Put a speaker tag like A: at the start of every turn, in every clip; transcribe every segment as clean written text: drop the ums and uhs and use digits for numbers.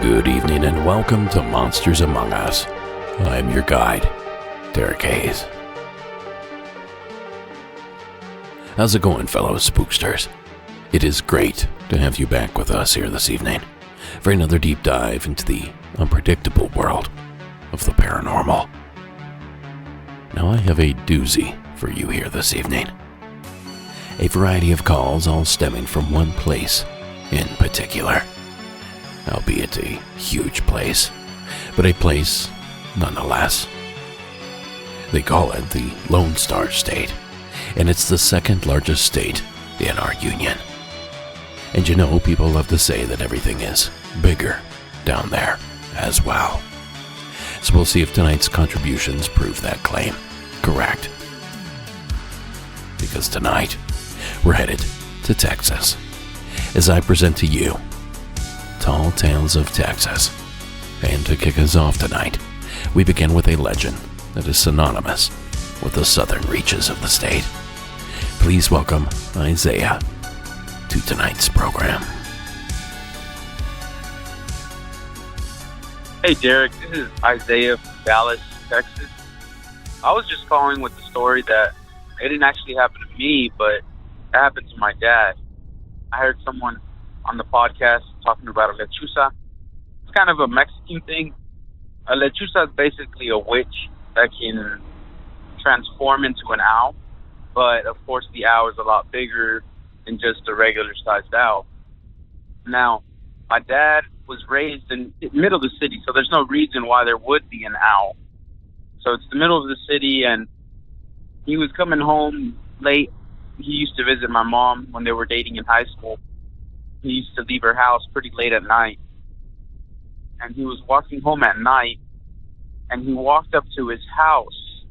A: Good evening and welcome to Monsters Among Us. I'm your guide, Derek Hayes. How's it going, fellow spooksters? It is great to have you back with us here this evening for another deep dive into the unpredictable world of the paranormal. Now I have a doozy for you here this evening. A variety of calls all stemming from one place in particular. Albeit a huge place, but a place nonetheless. They call it the Lone Star State, and it's the second largest state in our union. And you know, people love to say that everything is bigger down there as well. So we'll see if tonight's contributions prove that claim correct. Because tonight, we're headed to Texas, as I present to you Tall Tales of Texas. And to kick us off tonight, we begin with a legend that is synonymous with the southern reaches of the state. Please welcome Isaiah to tonight's program.
B: Hey Derek, this is Isaiah from Dallas, Texas. I was just calling with the story that it didn't actually happen to me, but it happened to my dad. I heard someone on the podcast talking about a lechuza. It's kind of a Mexican thing. A lechuza is basically a witch that can transform into an owl, but of course the owl is a lot bigger than just a regular sized owl. Now, my dad was raised in the middle of the city, so there's no reason why there would be an owl. So it's the middle of the city, and he was coming home late. He used to visit my mom when they were dating in high school. He used to leave her house pretty late at night. And he was walking home at night, and he walked up to his house.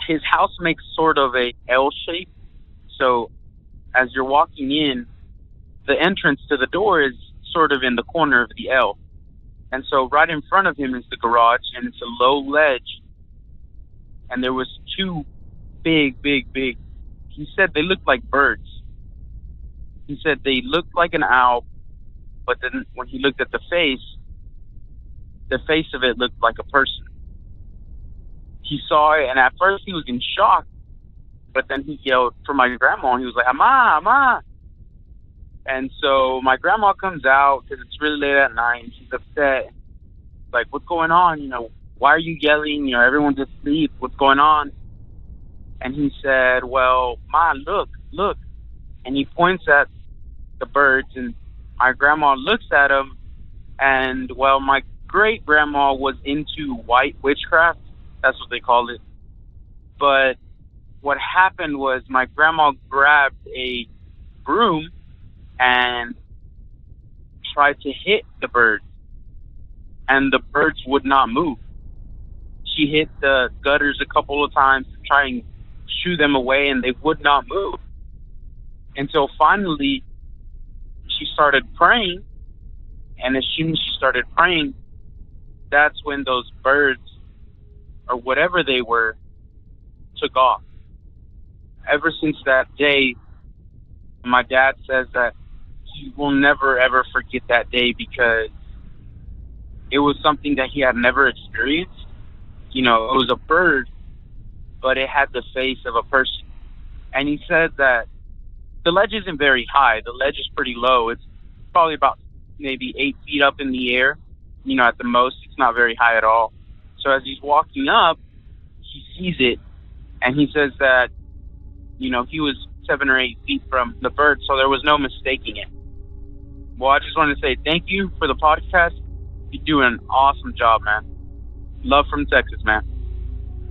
B: His house makes sort of a L shape. So as you're walking in, the entrance to the door is sort of in the corner of the L. And so right in front of him is the garage, and it's a low ledge. And there was two big, he said they looked like birds. He said they looked like an owl, but then when he looked at the face of it looked like a person. He saw it, and at first he was in shock, but then he yelled for my grandma, and he was like, "Ama, Ama!" And so my grandma comes out, because it's really late at night, and she's upset. Like, what's going on? You know, why are you yelling? You know, everyone's asleep. What's going on? And he said, well, Ma, look. And he points at the birds, and my grandma looks at him, and, well, my great-grandma was into white witchcraft. That's what they called it. But what happened was my grandma grabbed a broom and tried to hit the birds, and the birds would not move. She hit the gutters a couple of times to try and shoo them away, and they would not move. Until finally, she started praying, and as soon as she started praying, that's when those birds, or whatever they were, took off. Ever since that day, my dad says that he will never, ever forget that day because it was something that he had never experienced. You know, it was a bird, but it had the face of a person. And he said that the ledge isn't very high. The ledge is pretty low. It's probably about maybe 8 feet up in the air. You know, at the most, it's not very high at all. So as he's walking up, he sees it, and he says that, you know, he was 7 or 8 feet from the bird, so there was no mistaking it. Well, I just wanted to say thank you for the podcast. You do an awesome job, man. Love from Texas, man.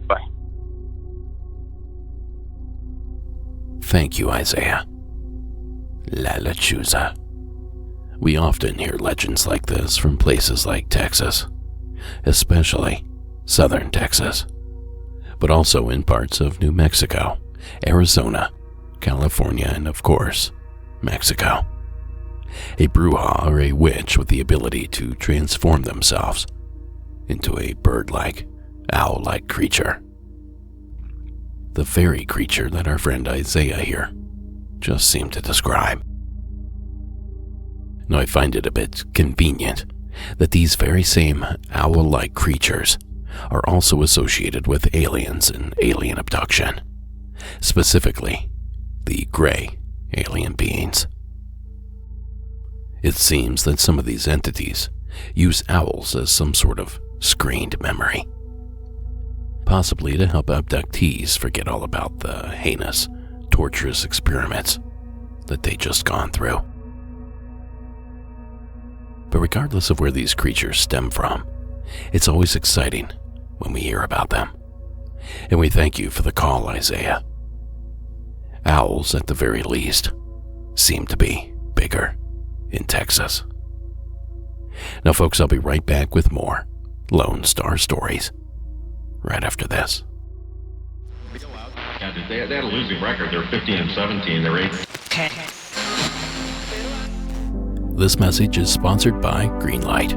B: Bye.
A: Thank you, Isaiah. La Lechuza. We often hear legends like this from places like Texas, especially southern Texas, but also in parts of New Mexico, Arizona, California, and of course, Mexico. A bruja or a witch with the ability to transform themselves into a bird-like, owl-like creature. The fairy creature that our friend Isaiah here just seemed to describe. Now, I find it a bit convenient that these very same owl-like creatures are also associated with aliens and alien abduction, specifically the gray alien beings. It seems that some of these entities use owls as some sort of screened memory, possibly to help abductees forget all about the heinous, torturous experiments that they just gone through. But regardless of where these creatures stem from, it's always exciting when we hear about them. And we thank you for the call, Isaiah. Owls, at the very least, seem to be bigger in Texas. Now, folks, I'll be right back with more Lone Star Stories right after this.
C: Yeah, they had a losing record. They're 15 and 17. They're 8.
A: This message is sponsored by Greenlight.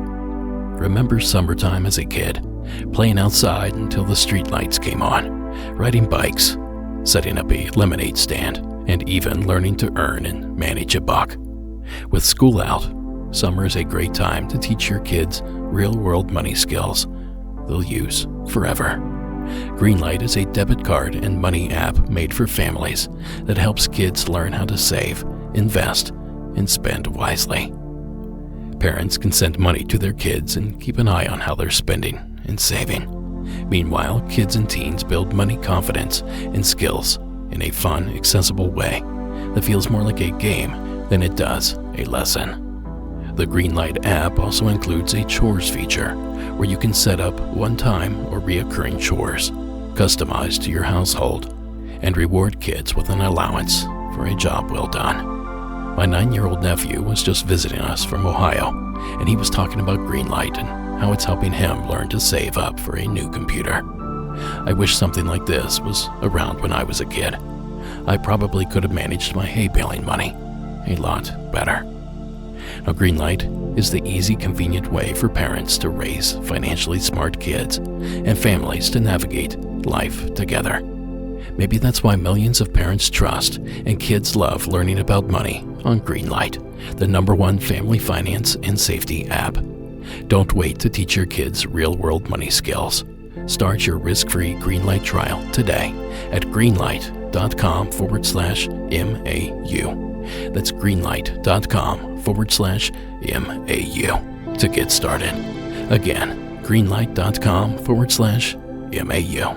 A: Remember summertime as a kid, playing outside until the streetlights came on, riding bikes, setting up a lemonade stand, and even learning to earn and manage a buck. With school out, summer is a great time to teach your kids real-world money skills they'll use forever. Greenlight is a debit card and money app made for families that helps kids learn how to save, invest, and spend wisely. Parents can send money to their kids and keep an eye on how they're spending and saving. Meanwhile, kids and teens build money confidence and skills in a fun, accessible way that feels more like a game than it does a lesson. The Greenlight app also includes a chores feature where you can set up one-time or reoccurring chores customized to your household and reward kids with an allowance for a job well done. My 9-year-old nephew was just visiting us from Ohio, and he was talking about Greenlight and how it's helping him learn to save up for a new computer. I wish something like this was around when I was a kid. I probably could have managed my hay baling money a lot better. Now, Greenlight is the easy, convenient way for parents to raise financially smart kids and families to navigate life together. Maybe that's why millions of parents trust and kids love learning about money on Greenlight, the #1 family finance and safety app. Don't wait to teach your kids real-world money skills. Start your risk-free Greenlight trial today at greenlight.com/MAU. That's greenlight.com/MAU to get started. Again, greenlight.com/MAU.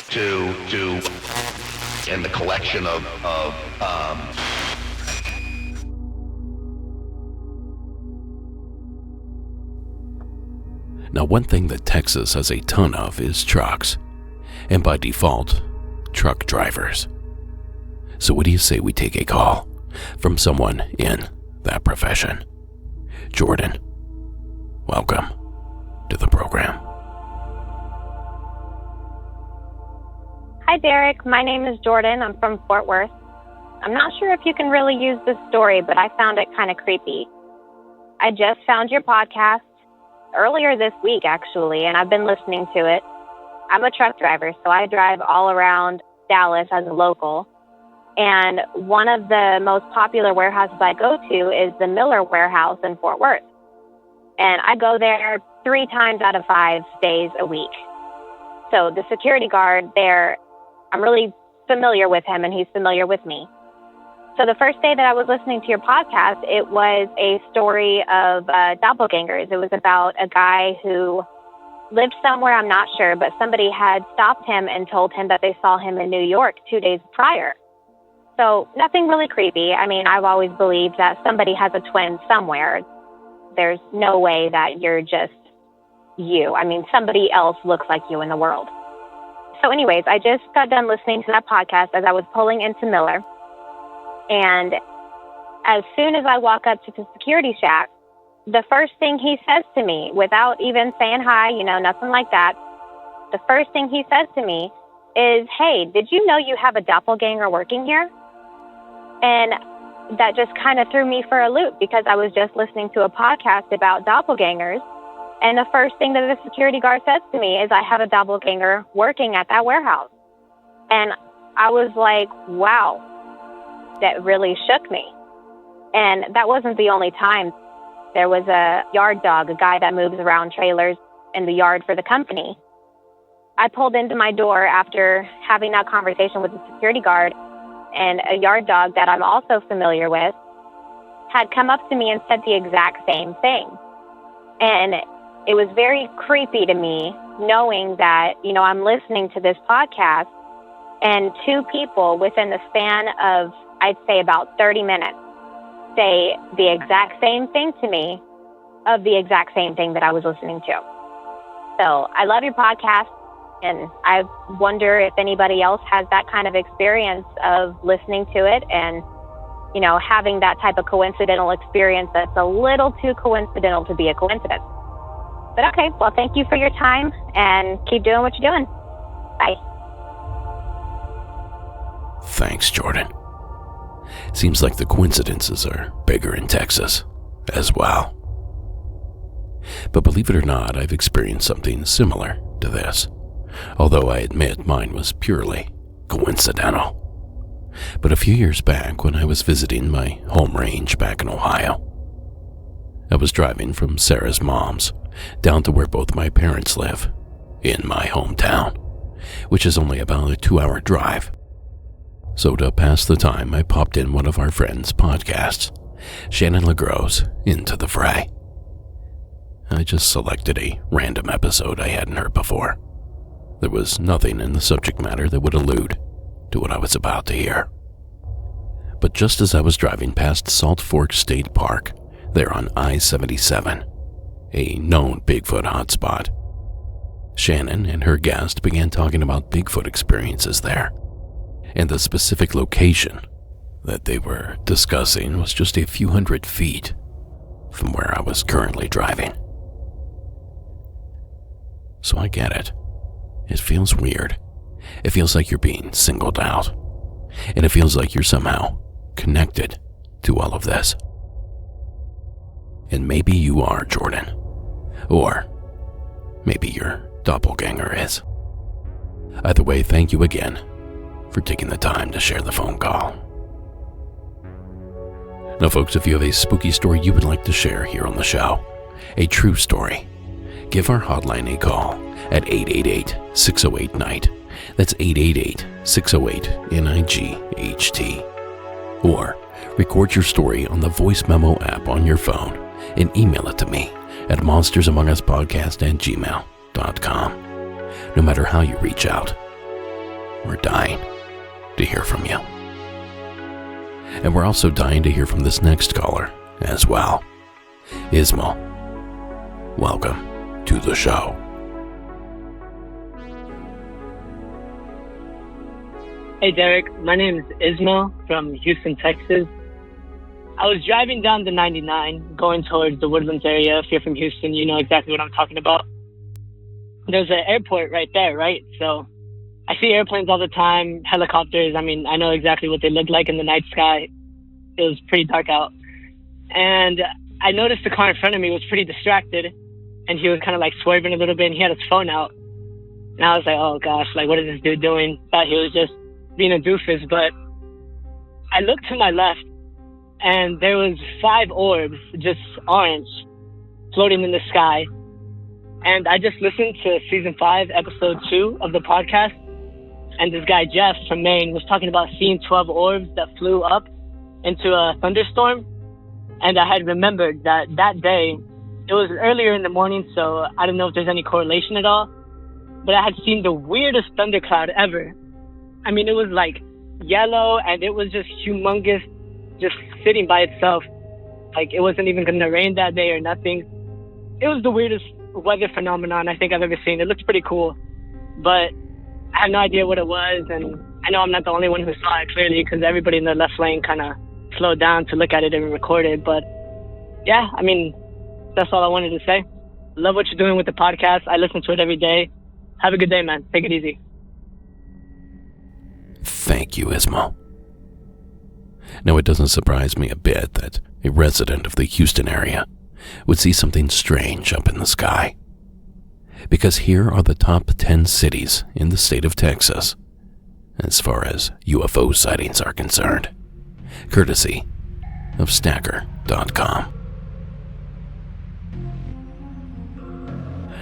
D: To in the collection of
A: Now, one thing that Texas has a ton of is trucks, and by default, truck drivers. So what do you say we take a call from someone in that profession? Jordan, welcome to the program.
E: Hi, Derek. My name is Jordan. I'm from Fort Worth. I'm not sure if you can really use this story, but I found it kind of creepy. I just found your podcast earlier this week, actually, and I've been listening to it. I'm a truck driver, so I drive all around Dallas as a local. And one of the most popular warehouses I go to is the Miller warehouse in Fort Worth. And I go there 3 times out of 5 days a week. So the security guard there, I'm really familiar with him and he's familiar with me. So the first day that I was listening to your podcast, it was a story of doppelgangers. It was about a guy who lived somewhere, I'm not sure, but somebody had stopped him and told him that they saw him in New York 2 days prior. So nothing really creepy. I mean, I've always believed that somebody has a twin somewhere. There's no way that you're just you. I mean, somebody else looks like you in the world. So anyways, I just got done listening to that podcast as I was pulling into Miller. And as soon as I walk up to the security shack, the first thing he says to me, without even saying hi, nothing like that, the first thing he says to me is, "Hey, did you know you have a doppelganger working here?" And that just kind of threw me for a loop because I was just listening to a podcast about doppelgangers. And the first thing that the security guard says to me is, "I have a doppelganger working at that warehouse." And I was like, wow, that really shook me. And that wasn't the only time. There was a yard dog, a guy that moves around trailers in the yard for the company. I pulled into my door after having that conversation with the security guard, and a yard dog that I'm also familiar with had come up to me and said the exact same thing. And it was very creepy to me knowing that, I'm listening to this podcast and two people within the span of, I'd say about 30 minutes, say the exact same thing to me of the exact same thing that I was listening to. So I love your podcast, and I wonder if anybody else has that kind of experience of listening to it and, having that type of coincidental experience that's a little too coincidental to be a coincidence. But okay, well, thank you for your time, and keep doing what you're doing. Bye.
A: Thanks, Jordan. Seems like the coincidences are bigger in Texas as well. But believe it or not, I've experienced something similar to this, although I admit mine was purely coincidental. But a few years back, when I was visiting my home range back in Ohio, I was driving from Sarah's mom's down to where both my parents live, in my hometown, which is only about a 2-hour drive. So to pass the time, I popped in one of our friends' podcasts, Shannon LeGros, Into the Fray. I just selected a random episode I hadn't heard before. There was nothing in the subject matter that would allude to what I was about to hear. But just as I was driving past Salt Fork State Park, there on I-77, a known Bigfoot hotspot, Shannon and her guest began talking about Bigfoot experiences there. And the specific location that they were discussing was just a few hundred feet from where I was currently driving. So I get it. It feels weird. It feels like you're being singled out. And it feels like you're somehow connected to all of this. And maybe you are, Jordan. Or maybe your doppelganger is. Either way, thank you again for taking the time to share the phone call. Now, folks, if you have a spooky story you would like to share here on the show, a true story, give our hotline a call at 888-608-NIGHT. That's 888-608-NIGHT. Or record your story on the voice memo app on your phone and email it to me at monstersamonguspodcast@gmail.com. No matter how you reach out, we're dying to hear from you. And we're also dying to hear from this next caller as well. Ismail, welcome to the show.
F: Hey Derek, my name is Ismail from Houston, Texas. I was driving down the 99 going towards the Woodlands area. If you're from Houston, you know exactly what I'm talking about. There's an airport right there, right? So I see airplanes all the time, helicopters. I mean, I know exactly what they look like in the night sky. It was pretty dark out. And I noticed the car in front of me was pretty distracted, and he was kind of like swerving a little bit, and he had his phone out. And I was like, oh gosh, like what is this dude doing? Thought he was just being a doofus. But I looked to my left, and there was 5 orbs, just orange, floating in the sky. And I just listened to season 5, episode 2 of the podcast. And this guy, Jeff from Maine, was talking about seeing 12 orbs that flew up into a thunderstorm. And I had remembered that day It was earlier in the morning, so I don't know if there's any correlation at all. But I had seen the weirdest thundercloud ever. I mean, it was like yellow, and it was just humongous, just sitting by itself. Like, it wasn't even going to rain that day or nothing. It was the weirdest weather phenomenon I think I've ever seen. It looked pretty cool, but I had no idea what it was, and I know I'm not the only one who saw it clearly, because everybody in the left lane kind of slowed down to look at it and record it. But yeah, I mean, that's all I wanted to say. Love what you're doing with the podcast. I listen to it every day. Have a good day, man. Take it easy.
A: Thank you, Ismo. Now, it doesn't surprise me a bit that a resident of the Houston area would see something strange up in the sky, because here are the top 10 cities in the state of Texas as far as UFO sightings are concerned, courtesy of Stacker.com.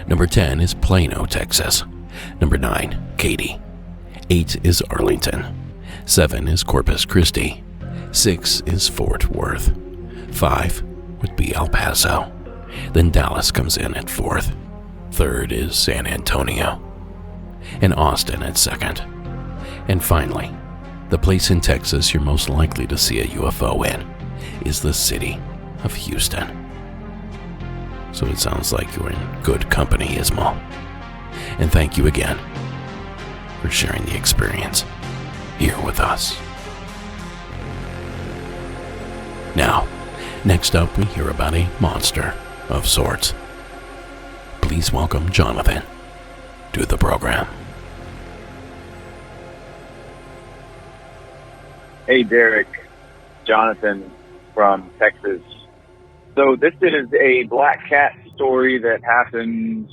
A: Number 10 is Plano, Texas. Number 9, Katy. 8 is Arlington. 7 is Corpus Christi. 6 is Fort Worth. 5 would be El Paso. Then Dallas comes in at 4th. 3rd is San Antonio. And Austin at 2nd. And finally, the place in Texas you're most likely to see a UFO in is the city of Houston. So it sounds like you're in good company, Ismo. And thank you again for sharing the experience here with us. Now, next up we hear about a monster of sorts. Please welcome Jonathan to the program.
G: Hey, Derek. Jonathan from Texas. So this is a black cat story that happened,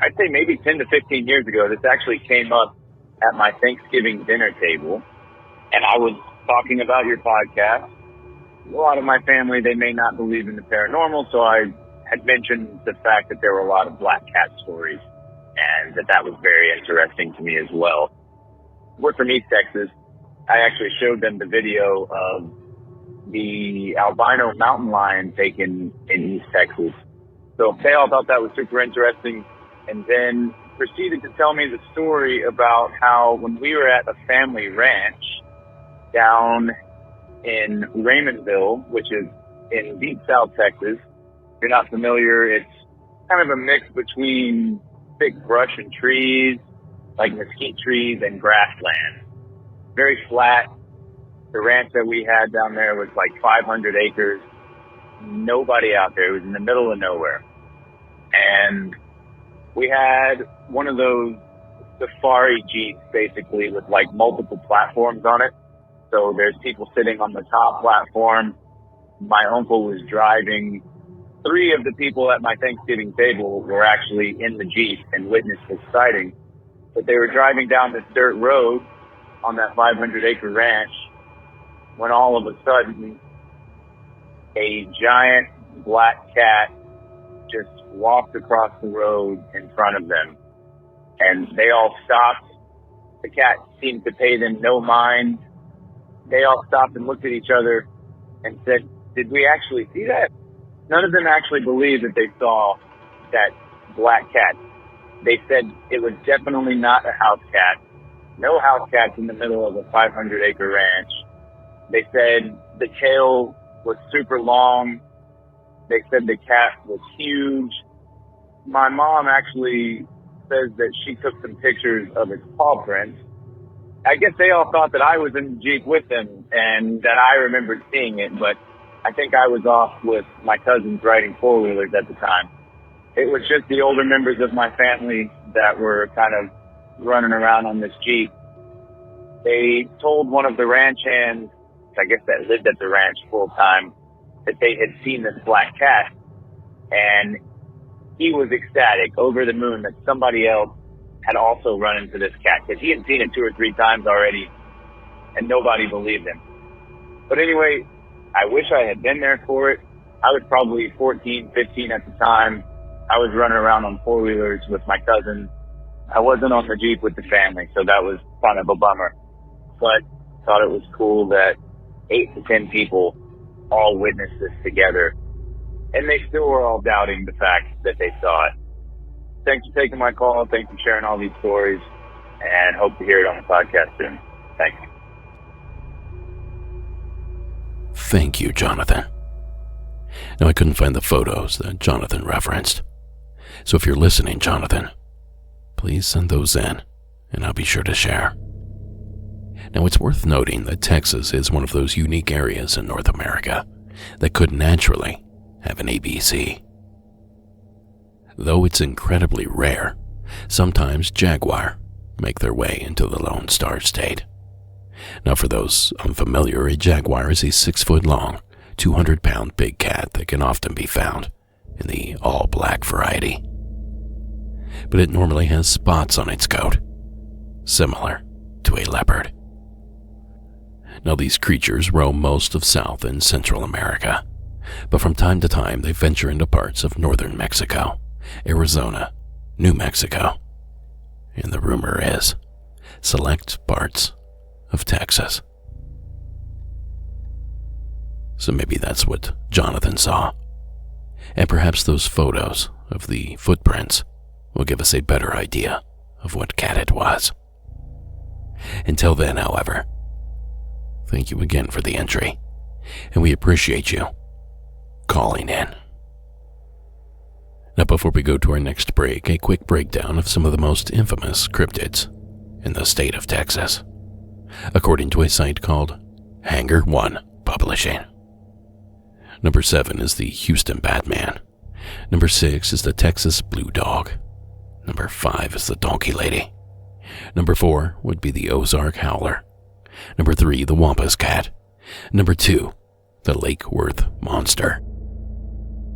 G: I'd say maybe 10 to 15 years ago. This actually came up at my Thanksgiving dinner table, and I was talking about your podcast. A lot of my family, they may not believe in the paranormal, so I had mentioned the fact that there were a lot of black cat stories, and that was very interesting to me as well. We're from East Texas. I actually showed them the video of the albino mountain lion taken in East Texas. So they all thought that was super interesting, and then proceeded to tell me the story about how when we were at a family ranch down in Raymondville, which is in deep South Texas. If you're not familiar, it's kind of a mix between thick brush and trees, like mesquite trees and grassland. Very flat. The ranch that we had down there was like 500 acres. Nobody out there. It was in the middle of nowhere. And we had one of those safari jeeps, basically, with like multiple platforms on it. So there's people sitting on the top platform. My uncle was driving. 3 of the people at my Thanksgiving table were actually in the Jeep and witnessed this sighting. But they were driving down this dirt road on that 500-acre ranch when all of a sudden a giant black cat just walked across the road in front of them. And they all stopped. The cat seemed to pay them no mind. They all stopped and looked at each other and said, "Did we actually see that?" None of them actually believed that they saw that black cat. They said it was definitely not a house cat. No house cats in the middle of a 500-acre ranch. They said the tail was super long. They said the cat was huge. My mom actually says that she took some pictures of its paw prints. I guess they all thought that I was in the Jeep with them and that I remembered seeing it, but I think I was off with my cousins riding four-wheelers at the time. It was just the older members of my family that were kind of running around on this Jeep. They told one of the ranch hands, I guess that lived at the ranch full time, that they had seen this black cat, and he was ecstatic, over the moon, that somebody else had also run into this cat, because he had seen it 2 or 3 times already, and nobody believed him. But anyway, I wish I had been there for it. I was probably 14, 15 at the time. I was running around on four-wheelers with my cousins. I wasn't on the Jeep with the family, so that was kind of a bummer. But thought it was cool that 8 to 10 people all witnessed this together. and they still were all doubting the fact that they saw it. Thanks for taking my call. Thanks for sharing all these stories, and hope to hear it on the podcast soon. Thanks.
A: Thank you, Jonathan. Now, I couldn't find the photos that Jonathan referenced. So if you're listening, Jonathan, please send those in, and I'll be sure to share. Now, it's worth noting that Texas is one of those unique areas in North America that could naturally have an ABC. Though it's incredibly rare, sometimes jaguar make their way into the Lone Star State. Now, for those unfamiliar, a jaguar is a 6-foot-long, 200-pound big cat that can often be found in the all-black variety. But it normally has spots on its coat, similar to a leopard. Now, these creatures roam most of South and Central America, but from time to time they venture into parts of northern Mexico, Arizona, New Mexico, and the rumor is, select parts of Texas. So maybe that's what Jonathan saw. And perhaps those photos of the footprints will give us a better idea of what cat it was. Until then, however, thank you again for the entry, and we appreciate you calling in. Now, before we go to our next break, a quick breakdown of some of the most infamous cryptids in the state of Texas, according to a site called Hangar One Publishing. Number 7 is the Houston Batman. Number 6 is the Texas Blue Dog. Number 5 is the Donkey Lady. Number 4 would be the Ozark Howler. Number 3, the Wampus Cat. Number 2, the Lake Worth Monster.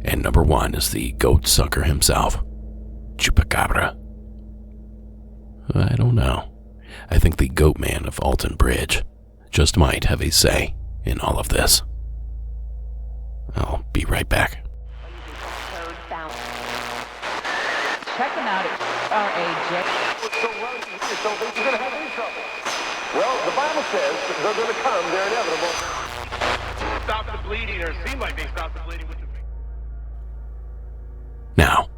A: And number 1 is the goat sucker himself, Chupacabra. I don't know. I think the Goat Man of Alton Bridge just might have a say in all of this. I'll be right back.
H: Check them out at RAJ.
I: So think you're going to have any trouble? Well, the Bible says they're going to come. They're inevitable. Stop the bleeding, or seem like they stop the bleeding with the...
A: Now,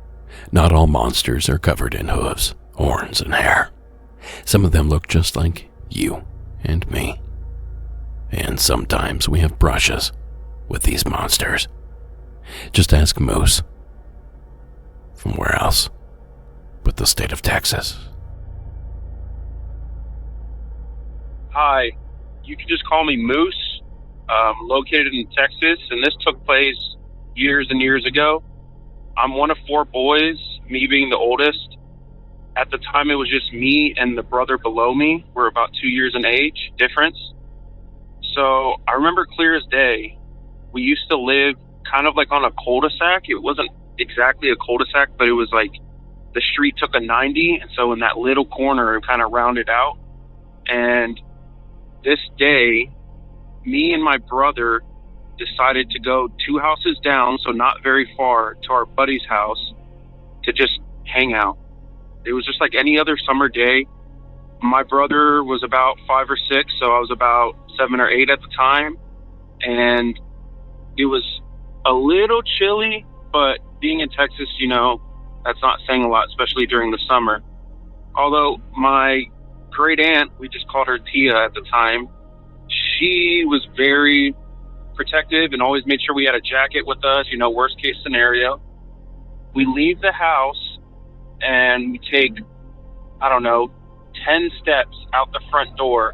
A: not all monsters are covered in hooves, horns, and hair. Some of them look just like you and me. And sometimes we have brushes with these monsters. Just ask Moose. From where else but the state of Texas?
B: Hi, you can just call me Moose. Located in Texas, and this took place years and years ago. I'm one of 4 boys, me being the oldest. At the time, it was just me and the brother below me. We're about 2 years in age difference. So I remember clear as day, we used to live kind of like on a cul-de-sac. It wasn't exactly a cul-de-sac, but it was like the street took a 90, and so in that little corner, it kind of rounded out. And this day, me and my brother decided to go 2 houses down, so not very far, to our buddy's house to just hang out. It was just like any other summer day. My brother was about 5 or 6, so I was about 7 or 8 at the time. And it was a little chilly, but being in Texas, you know, that's not saying a lot, especially during the summer. Although my great aunt, we just called her Tia at the time, she was very protective and always made sure we had a jacket with us, you know, worst case scenario. We leave the house and we take, 10 steps out the front door.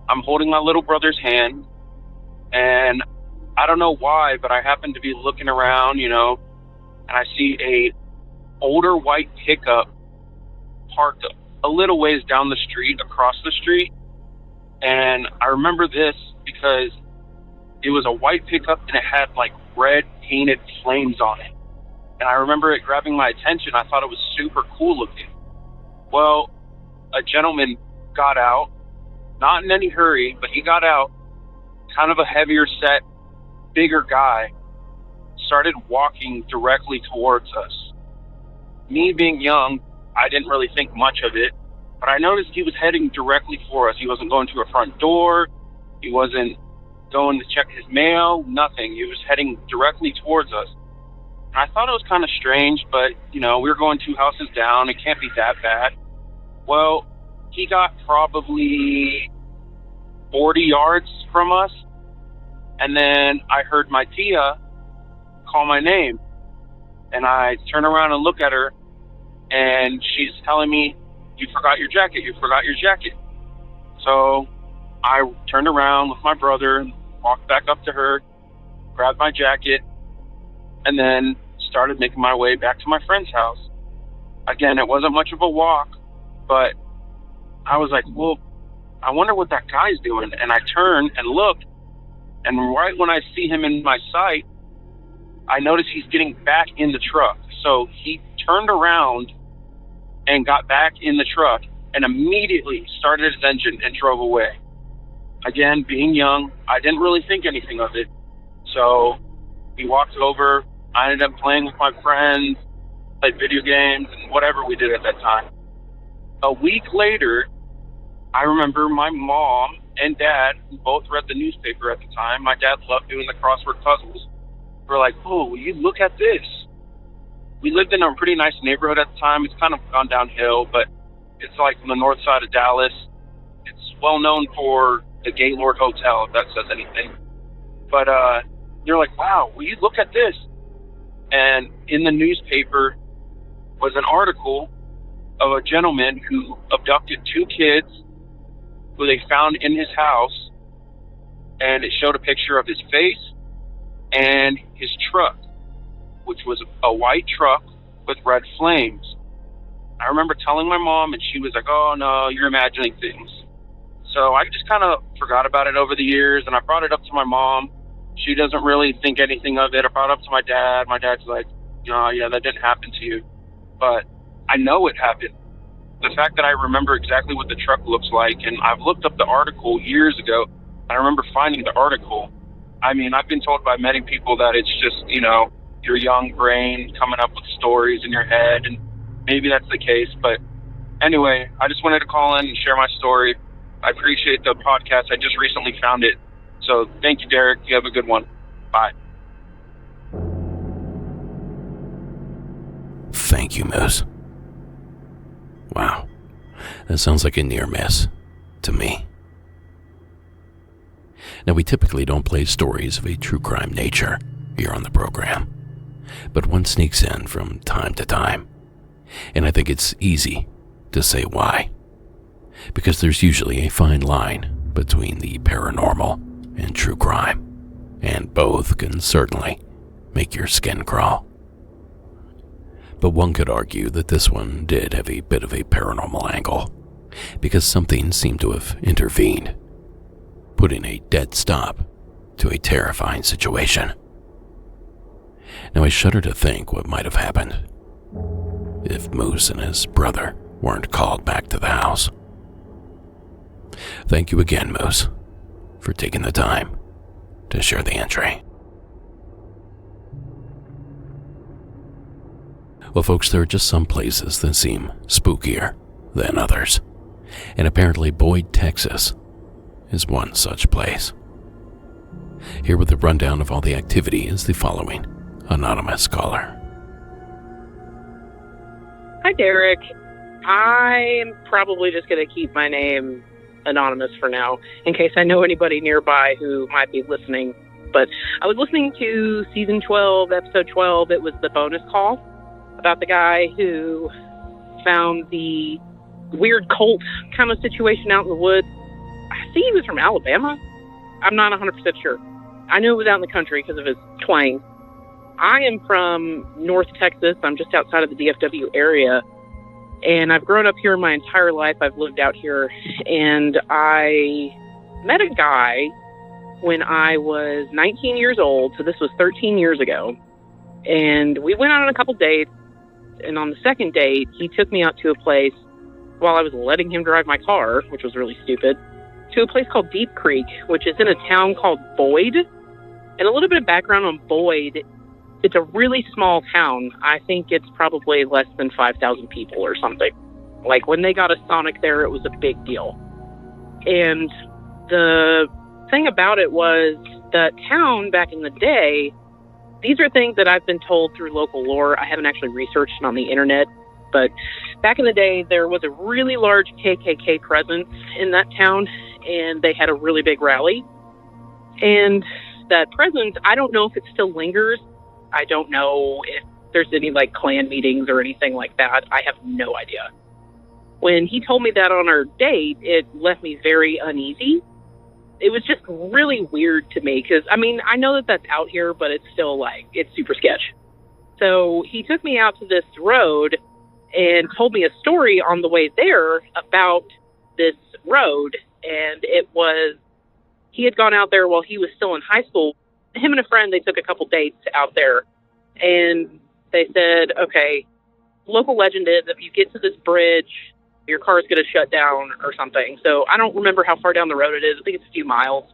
B: I'm holding my little brother's hand, and I don't know why, but I happen to be looking around, you know, and I see a older white pickup parked a little ways down the street, across the street. And I remember this because it was a white pickup and it had like red painted flames on it. And I remember it grabbing my attention. I thought it was super cool looking. Well, a gentleman got out, not in any hurry, but he got out, kind of a heavier set, bigger guy, started walking directly towards us. Me being young, I didn't really think much of it, but I noticed he was heading directly for us. He wasn't going to a front door. He wasn't going to check his mail, nothing. He was heading directly towards us. I thought it was kind of strange, but, we were going 2 houses down. It can't be that bad. Well, he got probably 40 yards from us, and then I heard my tia call my name, and I turn around and look at her, and she's telling me, you forgot your jacket, you forgot your jacket. So I turned around with my brother and walked back up to her, grabbed my jacket, and then started making my way back to my friend's house. Again, it wasn't much of a walk, but I was like, well, I wonder what that guy's doing. And I turn and look, and right when I see him in my sight, I notice he's getting back in the truck. So he turned around and got back in the truck and immediately started his engine and drove away. Again, being young, I didn't really think anything of it. So he walked over. I ended up playing with my friends, played video games, and whatever we did at that time. A week later, I remember my mom and dad, who both read the newspaper at the time. My dad loved doing the crossword puzzles. Were like, oh, will you look at this? We lived in a pretty nice neighborhood at the time. It's kind of gone downhill, but it's like on the north side of Dallas. It's well known for the Gaylord Hotel, if that says anything. But they're like, wow, will you look at this? And in the newspaper was an article of a gentleman who abducted 2 kids who they found in his house, and it showed a picture of his face and his truck, which was a white truck with red flames. I remember telling my mom, and she was like, oh, no, you're imagining things. So I just kind of forgot about it over the years, and I brought it up to my mom. She doesn't really think anything of it. I brought it up to my dad. My dad's like, yeah, that didn't happen to you. But I know it happened. The fact that I remember exactly what the truck looks like, and I've looked up the article years ago, I remember finding the article. I mean, I've been told by many people that it's just, your young brain coming up with stories in your head, and maybe that's the case. But anyway, I just wanted to call in and share my story. I appreciate the podcast. I just recently found it. So thank you, Derek. You have a good one. Bye.
A: Thank you, Moose. Wow, that sounds like a near miss to me. Now, we typically don't play stories of a true crime nature here on the program, but one sneaks in from time to time, and I think it's easy to say why, because there's usually a fine line between the paranormal and true crime, and both can certainly make your skin crawl. But one could argue that this one did have a bit of a paranormal angle, because something seemed to have intervened, putting a dead stop to a terrifying situation. Now I shudder to think what might have happened if Moose and his brother weren't called back to the house. Thank you again, Moose, for taking the time to share the entry. Well, folks, there are just some places that seem spookier than others, and apparently Boyd, Texas is one such place. Here with a rundown of all the activity is the following anonymous caller.
J: Hi, Derek. I'm probably just going to keep my name anonymous for now, in case I know anybody nearby who might be listening. But I was listening to season 12, episode 12. It was the bonus call about the guy who found the weird cult kind of situation out in the woods. I think he was from Alabama. I'm not 100% sure. I knew it was out in the country because of his twang. I am from North Texas. I'm just outside of the DFW area. And I've grown up here my entire life. I've lived out here. And I met a guy when I was 19 years old. So this was 13 years ago. And we went out on a couple dates. And on the second date, he took me out to a place while I was letting him drive my car, which was really stupid, to a place called Deep Creek, which is in a town called Boyd. And a little bit of background on Boyd. It's a really small town. I think it's probably less than 5,000 people or something. Like, when they got a Sonic there, it was a big deal. And the thing about it was that town back in the day these are things that I've been told through local lore. I haven't actually researched on the internet, but back in the day, there was a really large KKK presence in that town, and they had a really big rally. And that presence, I don't know if it still lingers. I don't know if there's any like Klan meetings or anything like that. I have no idea. When he told me that on our date, it left me very uneasy. It was just really weird to me because, I mean, I know that that's out here, but it's still like, it's super sketch. So he took me out to this road and told me a story on the way there about this road. And it was, he had gone out there while he was still in high school. Him and a friend, they took a couple dates out there. And they said, okay, local legend is if you get to this bridge, your car is going to shut down or something. So I don't remember how far down the road it is. I think it's a few miles.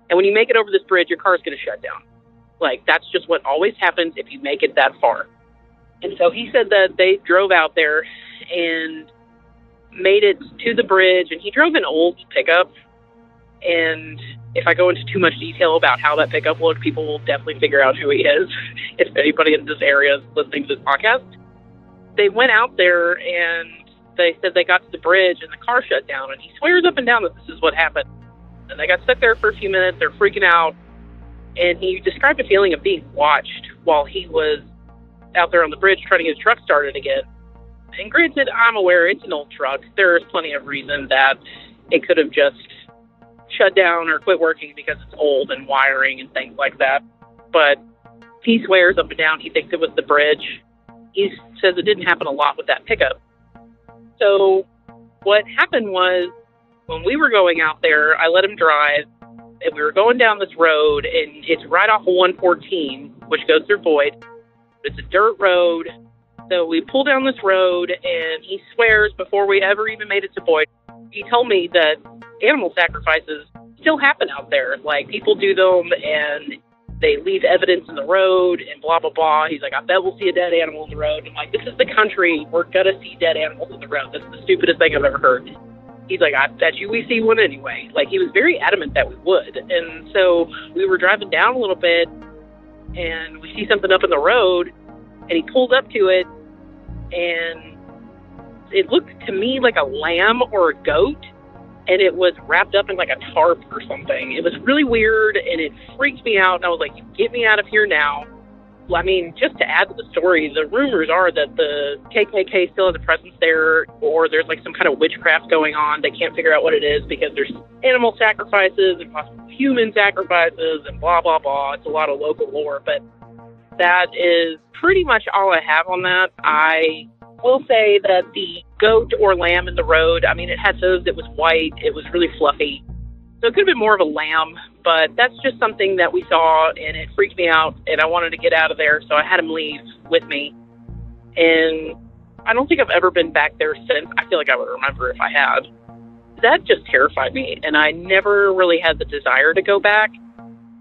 J: And when you make it over this bridge, your car is going to shut down. Like, that's just what always happens if you make it that far. And so he said that they drove out there and made it to the bridge. And he drove an old pickup. And if I go into too much detail about how that pickup looked, people will definitely figure out who he is if anybody in this area is listening to this podcast. They went out there and they said they got to the bridge and the car shut down, and he swears up and down that this is what happened. And they got stuck there for a few minutes. They're freaking out, and he described a feeling of being watched while he was out there on the bridge trying to get his truck started again. And granted, I'm aware it's an old truck. There's plenty of reason that it could have just shut down or quit working because it's old and wiring and things like that. But he swears up and down he thinks it was the bridge. He says it didn't happen a lot with that pickup. So what happened was when we were going out there, I let him drive, and we were going down this road, and it's right off of 114, which goes through Boyd. It's a dirt road. So we pull down this road, and he swears before we ever even made it to Boyd, he told me that animal sacrifices still happen out there. Like, people do them, and they leave evidence in the road and blah, blah, blah. He's like, I bet we'll see a dead animal in the road. I'm like, this is the country. We're going to see dead animals in the road. That's the stupidest thing I've ever heard. He's like, I bet you we see one anyway. Like, he was very adamant that we would. And so we were driving down a little bit, and we see something up in the road, and he pulls up to it, and it looked to me like a lamb or a goat. And it was wrapped up in like a tarp or something. It was really weird, and it freaked me out. And I was like, get me out of here now. Well, I mean, just to add to the story, the rumors are that the KKK still has a presence there, or there's like some kind of witchcraft going on. They can't figure out what it is because there's animal sacrifices and possible human sacrifices and blah, blah, blah. It's a lot of local lore, but that is pretty much all I have on that. I will say that the goat or lamb in the road, I mean, it had hooves, it was white, it was really fluffy. So it could have been more of a lamb, but that's just something that we saw, and it freaked me out, and I wanted to get out of there, so I had him leave with me. And I don't think I've ever been back there since. I feel like I would remember if I had. That just terrified me, and I never really had the desire to go back.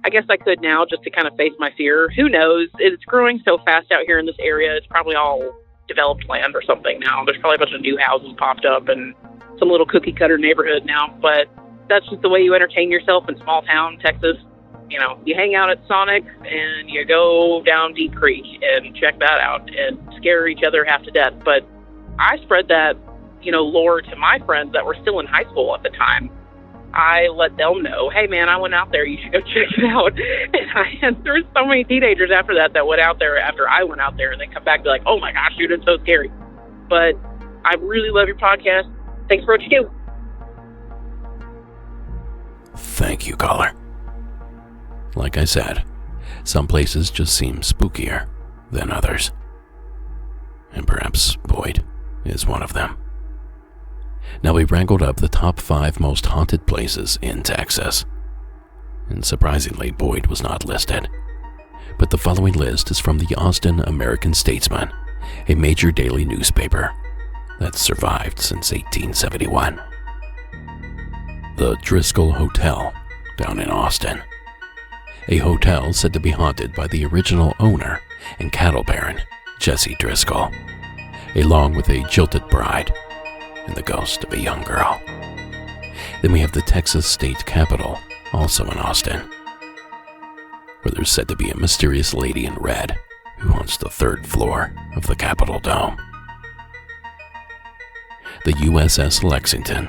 J: I guess I could now just to kind of face my fear. Who knows? It's growing so fast out here in this area. It's probably all developed land or something now. There's probably a bunch of new houses popped up and some little cookie cutter neighborhood now, but that's just the way you entertain yourself in small town Texas. You know, you hang out at Sonic and you go down Deep Creek and check that out and scare each other half to death. But I spread that, you know, lore to my friends that were still in high school at the time. I let them know, hey man, I went out there, you should go check it out. And there were so many teenagers after that went out there after I went out there, and they come back and be like, oh my gosh, dude, it's so scary. But I really love your podcast. Thanks for what you do.
A: Thank you, caller. Like I said, some places just seem spookier than others. And perhaps Boyd is one of them. Now, we wrangled up the top 5 most haunted places in Texas. And surprisingly, Boyd was not listed. But the following list is from the Austin American-Statesman, a major daily newspaper that's survived since 1871. The Driscoll Hotel down in Austin. A hotel said to be haunted by the original owner and cattle baron, Jesse Driscoll, along with a jilted bride and the ghost of a young girl. Then we have the Texas State Capitol, also in Austin. where there's said to be a mysterious lady in red who haunts the 3rd floor of the Capitol Dome. The USS Lexington,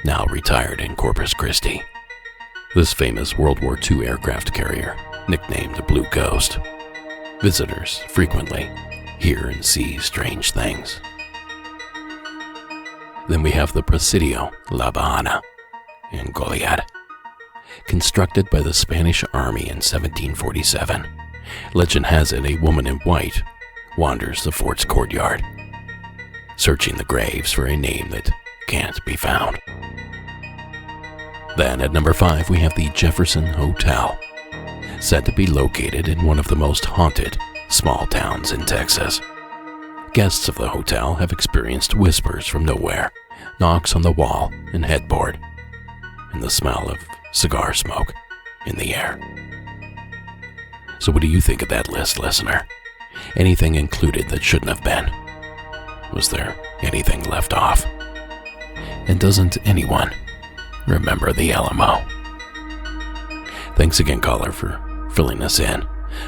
A: now retired in Corpus Christi. This famous World War II aircraft carrier, nicknamed the Blue Ghost. Visitors frequently hear and see strange things. Then we have the Presidio La Habana in Goliad. Constructed by the Spanish Army in 1747, legend has it a woman in white wanders the fort's courtyard, searching the graves for a name that can't be found. Then at number 5 we have the Jefferson Hotel, said to be located in one of the most haunted small towns in Texas. Guests of the hotel have experienced whispers from nowhere, knocks on the wall and headboard, and the smell of cigar smoke in the air. So what do you think of that list, listener? Anything included that shouldn't have been? Was there anything left off? And doesn't anyone remember the Alamo? Thanks again, caller, for filling us in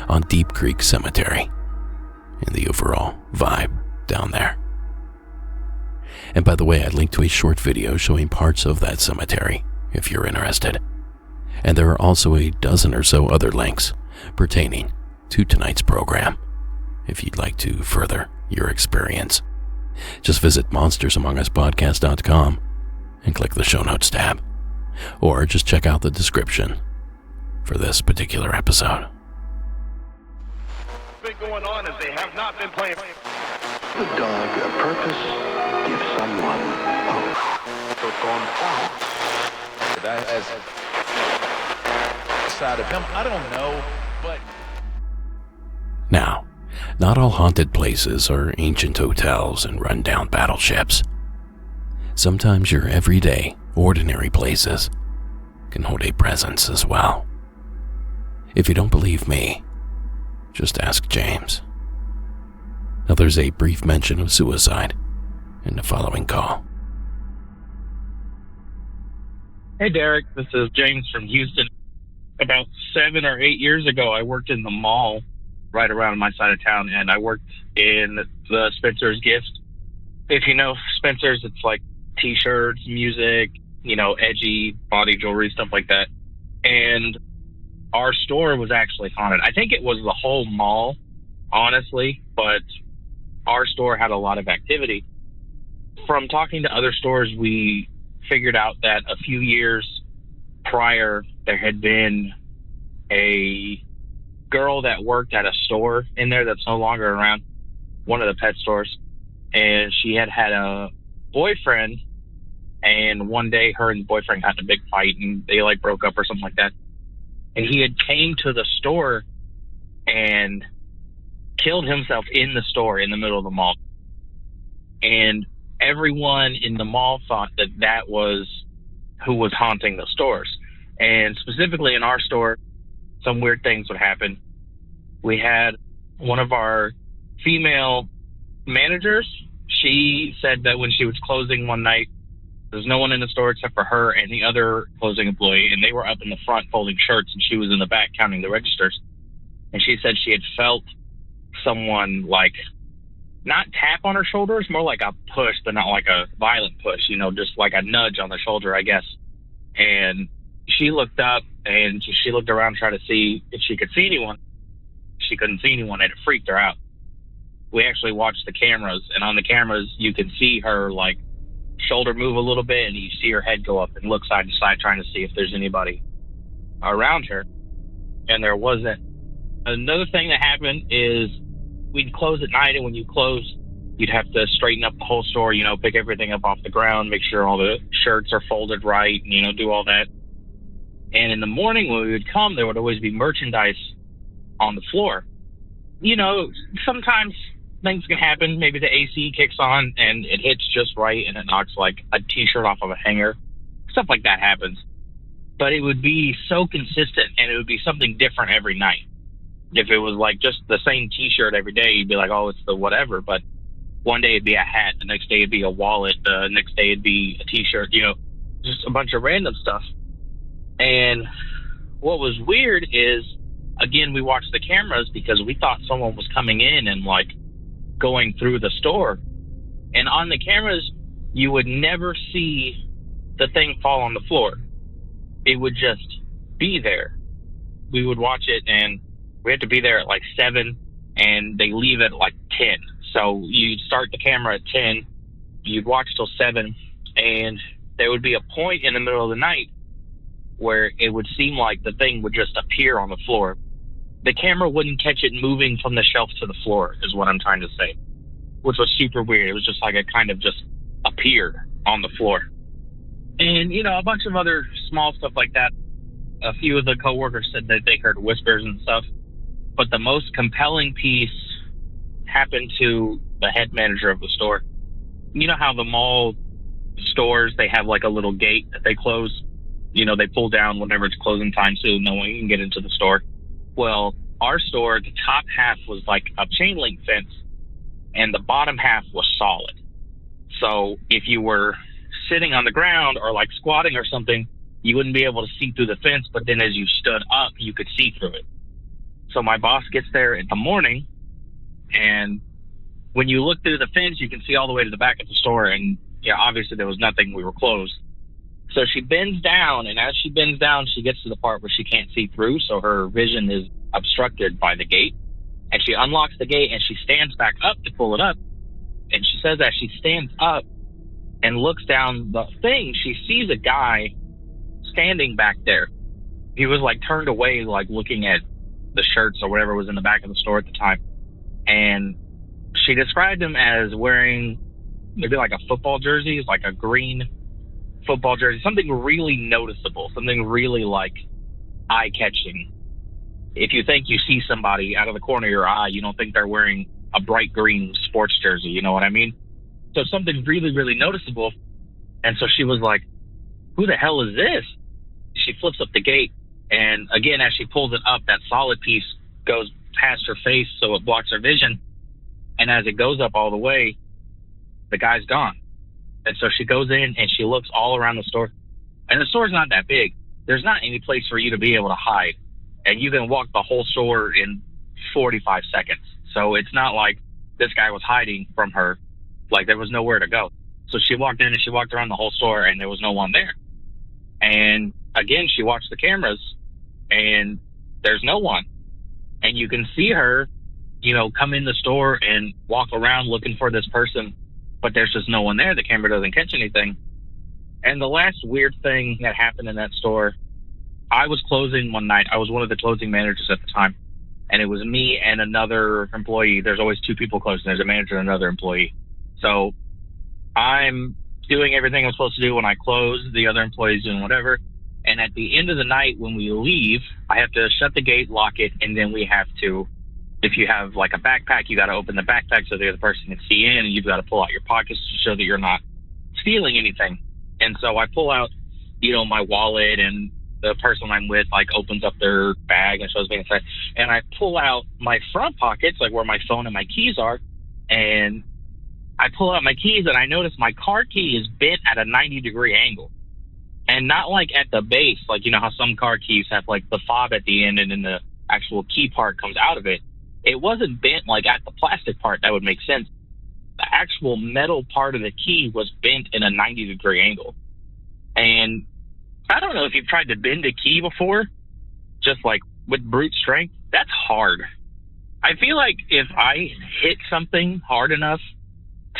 A: on Deep Creek Cemetery and the overall vibe down there. And by the way, I linked to a short video showing parts of that cemetery if you're interested. And there are also a dozen or so other links pertaining to tonight's program if you'd like to further your experience. Just visit monstersamonguspodcast.com and click the show notes tab, or just check out the description for this particular episode.
I: What's been going on is they have not been playing.
D: The dog a purpose, give someone hope.
K: What's going on? As side of him, I don't know, but...
A: Now, not all haunted places are ancient hotels and run-down battleships. Sometimes your everyday, ordinary places can hold a presence as well. If you don't believe me, just ask James. Now there's a brief mention of suicide in the following call.
L: Hey Derek, this is James from Houston. About 7 or 8 years ago, I worked in the mall right around my side of town, and I worked in the Spencer's Gift. If you know Spencer's, it's like t-shirts, music, edgy body jewelry, stuff like that. And our store was actually haunted. I think it was the whole mall, honestly, but our store had a lot of activity. From talking to other stores, we figured out that a few years prior, there had been a girl that worked at a store in there that's no longer around, one of the pet stores, and she had a boyfriend, and one day her and the boyfriend got in a big fight, and they broke up or something like that. And he had came to the store and killed himself in the store in the middle of the mall. And everyone in the mall thought that that was who was haunting the stores. And specifically in our store, some weird things would happen. We had one of our female managers. She said that when she was closing one night, there's no one in the store except for her and the other closing employee, and they were up in the front folding shirts, and she was in the back counting the registers. And she said she had felt someone not tap on her shoulders, more like a push, but not like a violent push, just like a nudge on the shoulder, I guess. And she looked up and she looked around trying to see if she could see anyone. She couldn't see anyone, and it freaked her out. We actually watched the cameras, and on the cameras you can see her shoulder move a little bit, and you see her head go up and look side to side trying to see if there's anybody around her, and there wasn't. Another thing that happened is we'd close at night, and when you close, you'd have to straighten up the whole store, pick everything up off the ground, make sure all the shirts are folded right, and, do all that. And in the morning when we would come, there would always be merchandise on the floor. Sometimes things can happen. Maybe the AC kicks on and it hits just right and it knocks a t-shirt off of a hanger. Stuff like that happens. But it would be so consistent, and it would be something different every night. If it was just the same t-shirt every day, you'd be like, oh, it's the whatever. But one day it'd be a hat, the next day it'd be a wallet, the next day it'd be a t-shirt, just a bunch of random stuff. And what was weird is again, we watched the cameras because we thought someone was coming in and like going through the store. And on the cameras, you would never see the thing fall on the floor. It would just be there. We would watch it, and we had to be there at like 7, and they leave at like 10. So you'd start the camera at 10, you'd watch till 7, and there would be a point in the middle of the night where it would seem like the thing would just appear on the floor. The camera wouldn't catch it moving from the shelf to the floor, is what I'm trying to say, which was super weird. It was just like it kind of just appeared on the floor. And, you know, a bunch of other small stuff like that. A few of the coworkers said that they heard whispers and stuff. But the most compelling piece happened to the head manager of the store. You know how the mall stores, they have like a little gate that they close? You know, they pull down whenever it's closing time so no one can get into the store. Well, our store, the top half was like a chain link fence, and the bottom half was solid. So if you were sitting on the ground or like squatting or something, you wouldn't be able to see through the fence, but then as you stood up, you could see through it. So my boss gets there in the morning, and when you look through the fence, you can see all the way to the back of the store, and yeah, obviously there was nothing, we were closed. So she bends down, and as she bends down, she gets to the part where she can't see through, so her vision is obstructed by the gate. And she unlocks the gate, and she stands back up to pull it up. And she says as she stands up and looks down the thing, she sees a guy standing back there. He was like turned away, like looking at the shirts or whatever was in the back of the store at the time. And she described him as wearing maybe like a football jersey, like a green football jersey, something really noticeable, something really like eye-catching. If you think you see somebody out of the corner of your eye, you don't think they're wearing a bright green sports jersey, you know what I mean? So something really, really noticeable. And so she was like, who the hell is this? She flips up the gate, and again, as she pulls it up, that solid piece goes past her face, so it blocks her vision. And as it goes up all the way, the guy's gone. And so she goes in and she looks all around the store. And the store's not that big. There's not any place for you to be able to hide. And you can walk the whole store in 45 seconds. So it's not like this guy was hiding from her. Like there was nowhere to go. So she walked in and she walked around the whole store and there was no one there. And again, she watched the cameras and there's no one. And you can see her, you know, come in the store and walk around looking for this person, but there's just no one there. The camera doesn't catch anything. And the last weird thing that happened in that store, I was closing one night. I was one of the closing managers at the time. And it was me and another employee. There's always two people closing. There's a manager and another employee. So I'm doing everything I'm supposed to do when I close. The other employee's doing whatever. And at the end of the night, when we leave, I have to shut the gate, lock it, and then we have to, if you have like a backpack, you got to open the backpack so the other person can see in, and you've got to pull out your pockets to show that you're not stealing anything. And so I pull out, you know, my wallet, and the person I'm with like opens up their bag and shows me inside. And I pull out my front pockets, like where my phone and my keys are, and I pull out my keys and I notice my car key is bent at a 90-degree angle. And not like at the base, like, you know how some car keys have like the fob at the end and then the actual key part comes out of it. It wasn't bent like at the plastic part. That would make sense. The actual metal part of the key was bent in a 90-degree angle. And I don't know if you've tried to bend a key before, just like with brute strength. That's hard. I feel like if I hit something hard enough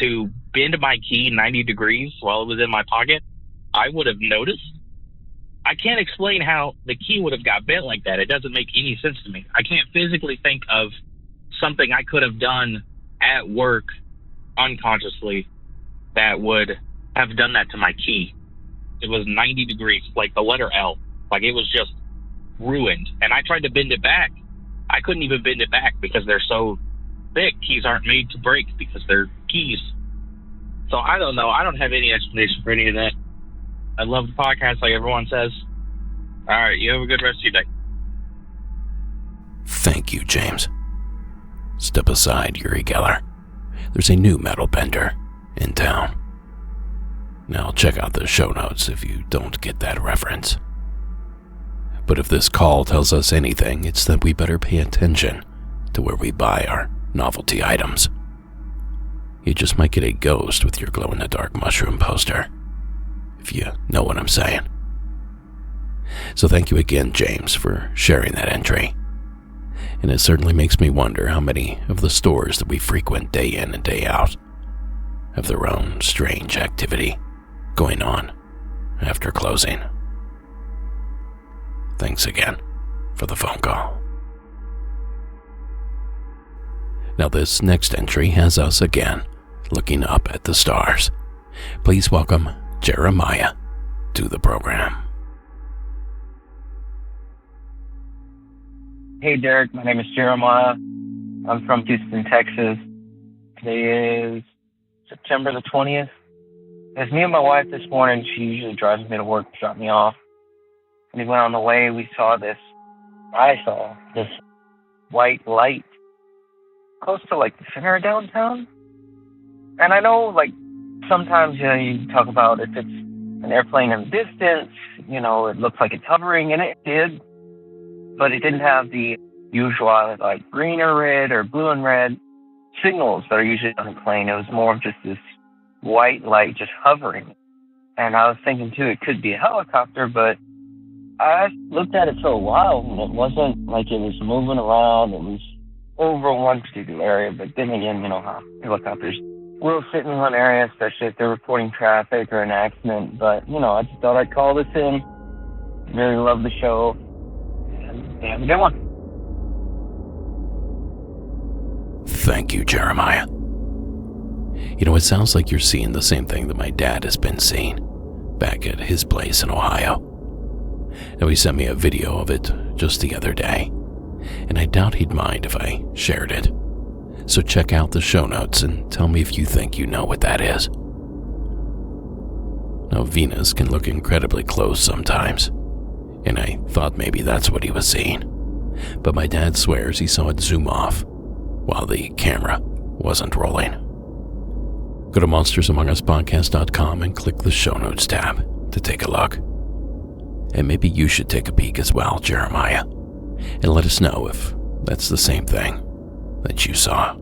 L: to bend my key 90 degrees while it was in my pocket, I would have noticed. I can't explain how the key would have got bent like that. It doesn't make any sense to me. I can't physically think of something I could have done at work unconsciously that would have done that to my key. It was 90 degrees, like the letter L. Like it was just ruined. And I tried to bend it back. I couldn't even bend it back because they're so thick. Keys aren't made to break because they're keys. So I don't know. I don't have any explanation for any of that. I love the podcast, like everyone says. All right, you have a good rest of your day.
A: Thank you, James. Step aside, Uri Geller. There's a new metal bender in town. Now check out the show notes if you don't get that reference. But if this call tells us anything, it's that we better pay attention to where we buy our novelty items. You just might get a ghost with your glow-in-the-dark mushroom poster, if you know what I'm saying. So thank you again, James, for sharing that entry. And it certainly makes me wonder how many of the stores that we frequent day in and day out have their own strange activity going on after closing. Thanks again for the phone call. Now this next entry has us again looking up at the stars. Please welcome Jeremiah to the program.
M: Hey Derek, my name is Jeremiah. I'm from Houston, Texas. Today is September the 20th. It's me and my wife this morning. She usually drives me to work to drop me off. And we went on the way, I saw this white light close to like the center of downtown. And I know like sometimes, you talk about if it's an airplane in the distance, it looks like it's hovering, and it did. But it didn't have the usual like green or red or blue and red signals that are usually on a plane. It was more of just this white light just hovering. And I was thinking too, it could be a helicopter, but I looked at it for a while and it wasn't like it was moving around. It was over one particular area, but then again, how helicopters will sit in one area, especially if they're reporting traffic or an accident. But, I just thought I'd call this in. Really love the show. Have a good one.
A: Thank you, Jeremiah. It sounds like you're seeing the same thing that my dad has been seeing back at his place in Ohio. Now, he sent me a video of it just the other day, and I doubt he'd mind if I shared it. So check out the show notes and tell me if you think you know what that is. Now, Venus can look incredibly close sometimes, and I thought maybe that's what he was seeing. But my dad swears he saw it zoom off while the camera wasn't rolling. Go to monstersamonguspodcast.com and click the show notes tab to take a look. And maybe you should take a peek as well, Jeremiah, and let us know if that's the same thing that you saw.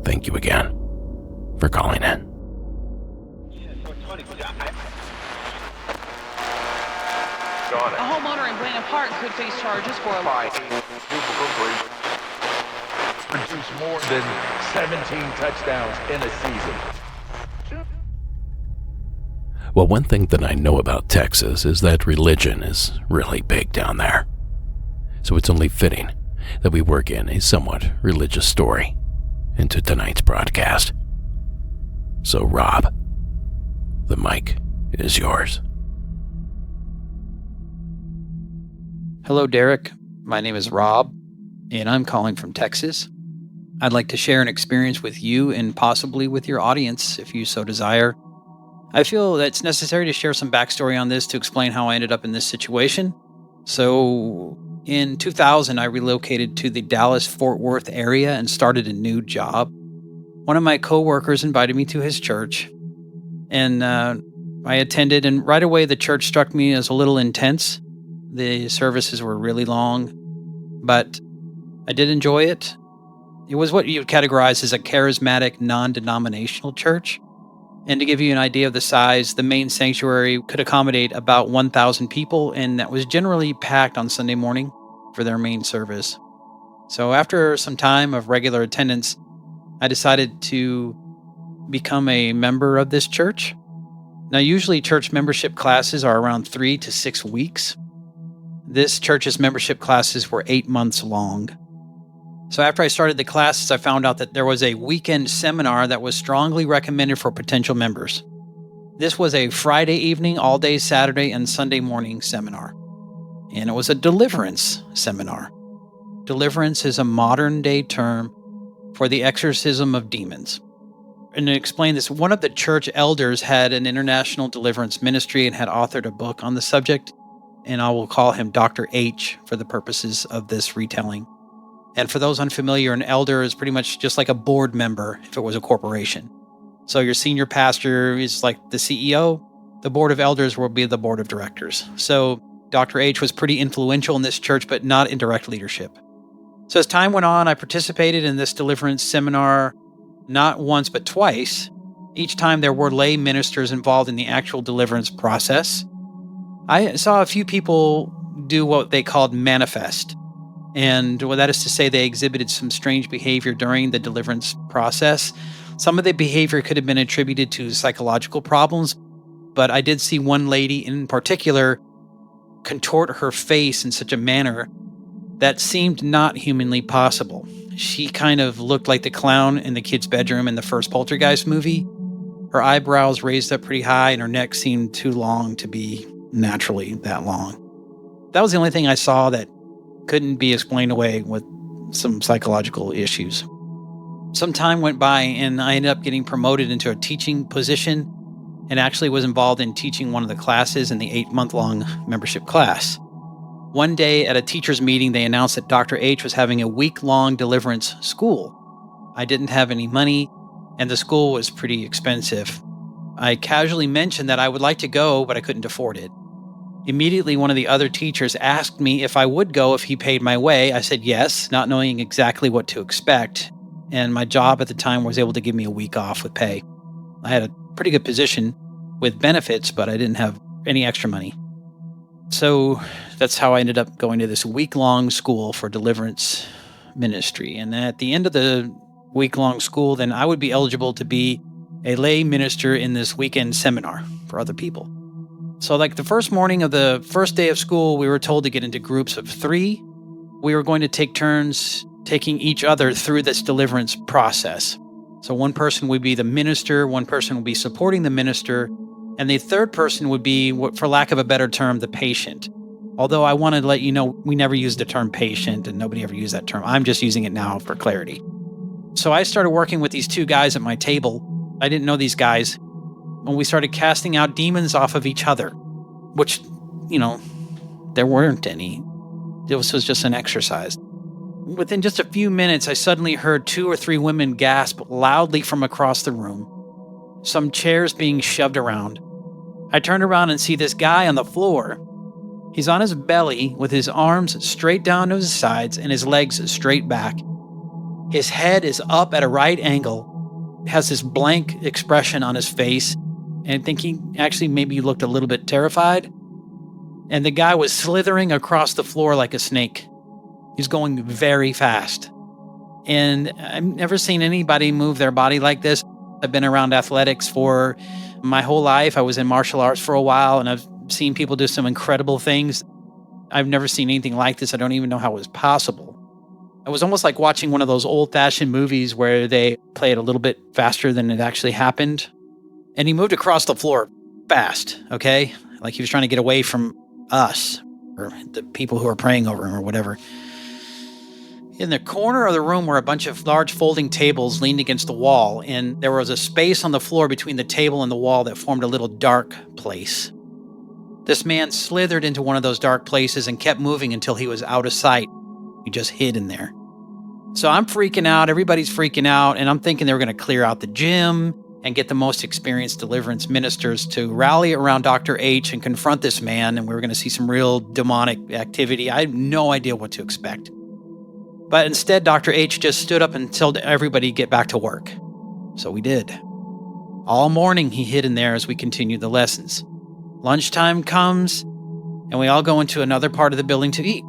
A: Thank you again for calling in.
H: A homeowner in Blanton Park could face charges for
K: produce more than 17 touchdowns in a season.
A: Well, one thing that I know about Texas is that religion is really big down there. So it's only fitting that we work in a somewhat religious story into tonight's broadcast. So, Rob, the mic is yours.
N: Hello, Derek. My name is Rob, and I'm calling from Texas. I'd like to share an experience with you and possibly with your audience, if you so desire. I feel that it's necessary to share some backstory on this to explain how I ended up in this situation. So, in 2000, I relocated to the Dallas-Fort Worth area and started a new job. One of my coworkers invited me to his church, and I attended, and right away the church struck me as a little intense. The services were really long, but I did enjoy it. It was what you would categorize as a charismatic, non-denominational church. And to give you an idea of the size, the main sanctuary could accommodate about 1,000 people, and that was generally packed on Sunday morning for their main service. So after some time of regular attendance, I decided to become a member of this church. Now, usually church membership classes are around 3 to 6 weeks. This church's membership classes were 8 months long. So after I started the classes, I found out that there was a weekend seminar that was strongly recommended for potential members. This was a Friday evening, all day Saturday, and Sunday morning seminar. And it was a deliverance seminar. Deliverance is a modern-day term for the exorcism of demons. And to explain this, one of the church elders had an international deliverance ministry and had authored a book on the subject, and I will call him Dr. H for the purposes of this retelling. And for those unfamiliar, an elder is pretty much just like a board member if it was a corporation. So your senior pastor is like the CEO. The board of elders will be the board of directors. So Dr. H was pretty influential in this church, but not in direct leadership. So as time went on, I participated in this deliverance seminar not once, but twice. Each time there were lay ministers involved in the actual deliverance process. I saw a few people do what they called manifest. And well, that is to say they exhibited some strange behavior during the deliverance process. Some of the behavior could have been attributed to psychological problems, but I did see one lady in particular contort her face in such a manner that seemed not humanly possible. She kind of looked like the clown in the kid's bedroom in the first Poltergeist movie. Her eyebrows raised up pretty high and her neck seemed too long to be naturally that long. That was the only thing I saw that couldn't be explained away with some psychological issues. Some time went by and I ended up getting promoted into a teaching position and actually was involved in teaching one of the classes in the 8-month-long membership class. One day at a teacher's meeting, they announced that Dr. H was having a week-long deliverance school. I didn't have any money, and the school was pretty expensive. I casually mentioned that I would like to go, but I couldn't afford it. Immediately, one of the other teachers asked me if I would go if he paid my way. I said yes, not knowing exactly what to expect, and my job at the time was able to give me a week off with pay. I had a pretty good position with benefits, but I didn't have any extra money. So that's how I ended up going to this week-long school for deliverance ministry. And at the end of the week-long school, then I would be eligible to be a lay minister in this weekend seminar for other people. So like the first morning of the first day of school, we were told to get into groups of 3. We were going to take turns taking each other through this deliverance process. So one person would be the minister, one person would be supporting the minister, and the third person would be, for lack of a better term, the patient. Although I want to let you know, we never used the term patient and nobody ever used that term. I'm just using it now for clarity. So I started working with these 2 guys at my table. I didn't know these guys. And we started casting out demons off of each other, which, there weren't any. This was just an exercise. Within just a few minutes, I suddenly heard 2 or 3 women gasp loudly from across the room. Some chairs being shoved around. I turned around and see this guy on the floor. He's on his belly with his arms straight down to his sides and his legs straight back. His head is up at a right angle, has this blank expression on his face, and I think he actually maybe looked a little bit terrified. And the guy was slithering across the floor like a snake. He's going very fast. And I've never seen anybody move their body like this. I've been around athletics for my whole life. I was in martial arts for a while, and I've seen people do some incredible things. I've never seen anything like this. I don't even know how it was possible. It was almost like watching one of those old-fashioned movies where they play it a little bit faster than it actually happened. And he moved across the floor fast, okay? Like he was trying to get away from us, or the people who are praying over him or whatever. In the corner of the room were a bunch of large folding tables leaned against the wall, and there was a space on the floor between the table and the wall that formed a little dark place. This man slithered into one of those dark places and kept moving until he was out of sight. He just hid in there. So I'm freaking out, everybody's freaking out, and I'm thinking they were going to clear out the gym and get the most experienced deliverance ministers to rally around Dr. H and confront this man, and we were going to see some real demonic activity. I had no idea what to expect. But instead, Dr. H just stood up and told everybody to get back to work. So we did. All morning he hid in there as we continued the lessons. Lunchtime comes, and we all go into another part of the building to eat.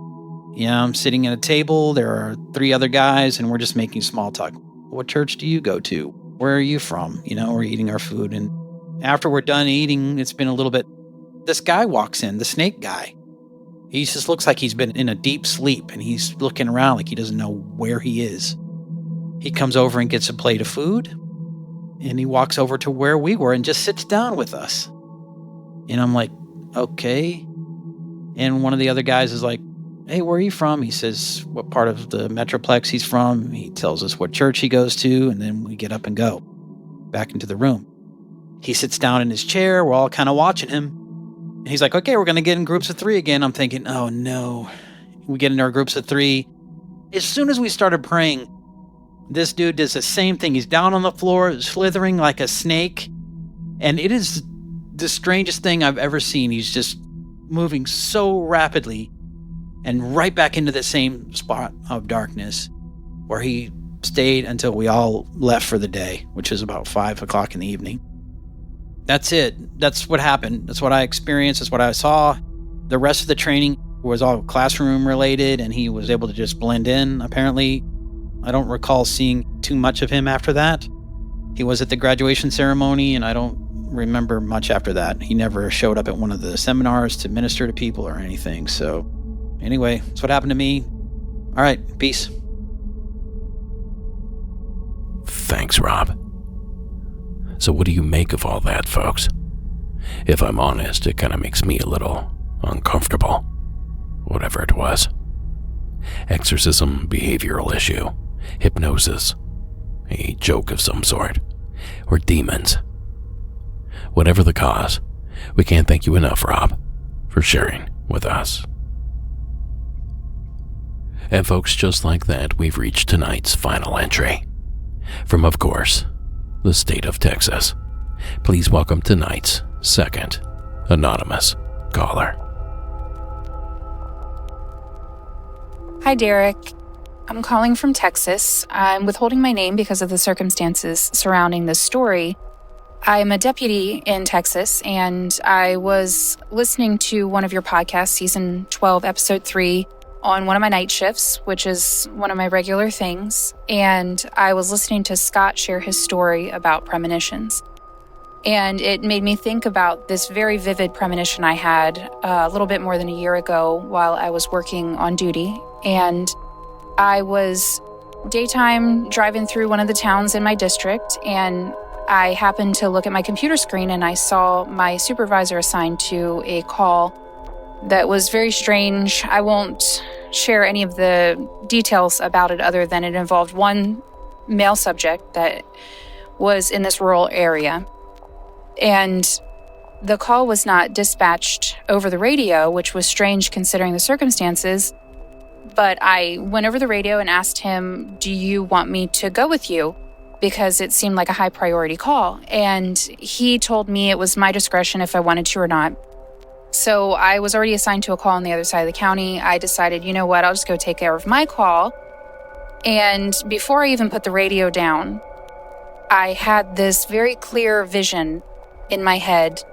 N: I'm sitting at a table, there are 3 other guys, and we're just making small talk. What church do you go to? Where are you from? We're eating our food, and after we're done eating, it's been a little bit, this guy walks in, the snake guy. He just looks like he's been in a deep sleep, and he's looking around like he doesn't know where he is. He comes over and gets a plate of food, and he walks over to where we were and just sits down with us. And I'm like, okay. And one of the other guys is like, hey, where are you from? He says what part of the Metroplex he's from. He tells us what church he goes to, and then we get up and go back into the room. He sits down in his chair. We're all kind of watching him. And he's like, okay, we're going to get in groups of 3 again. I'm thinking, oh no. We get in our groups of 3. As soon as we started praying, this dude does the same thing. He's down on the floor, slithering like a snake. And it is the strangest thing I've ever seen. He's just moving so rapidly and right back into the same spot of darkness where he stayed until we all left for the day, which is about 5 o'clock in the evening. That's it. That's what happened. That's what I experienced. That's what I saw. The rest of the training was all classroom related, and he was able to just blend in, apparently. I don't recall seeing too much of him after that. He was at the graduation ceremony, and I don't remember much after that. He never showed up at one of the seminars to minister to people or anything. So anyway, that's what happened to me. All right, peace.
A: Thanks, Rob. So what do you make of all that, folks? If I'm honest, it kind of makes me a little uncomfortable. Whatever it was. Exorcism, behavioral issue, hypnosis, a joke of some sort, or demons. Whatever the cause, we can't thank you enough, Rob, for sharing with us. And folks, just like that, we've reached tonight's final entry. From, of course, the state of Texas. Please welcome tonight's second anonymous caller.
O: Hi, Derek. I'm calling from Texas. I'm withholding my name because of the circumstances surrounding this story. I'm a deputy in Texas, and I was listening to one of your podcasts, Season 12, Episode 3, on one of my night shifts, which is one of my regular things, and I was listening to Scott share his story about premonitions. And it made me think about this very vivid premonition I had a little bit more than a year ago while I was working on duty. And I was daytime driving through one of the towns in my district, and I happened to look at my computer screen and I saw my supervisor assigned to a call that was very strange. I won't share any of the details about it other than it involved one male subject that was in this rural area. And the call was not dispatched over the radio, which was strange considering the circumstances. But I went over the radio and asked him, do you want me to go with you? Because it seemed like a high priority call. And he told me it was my discretion if I wanted to or not. So I was already assigned to a call on the other side of the county. I decided, you know what, I'll just go take care of my call. And before I even put the radio down, I had this very clear vision in my head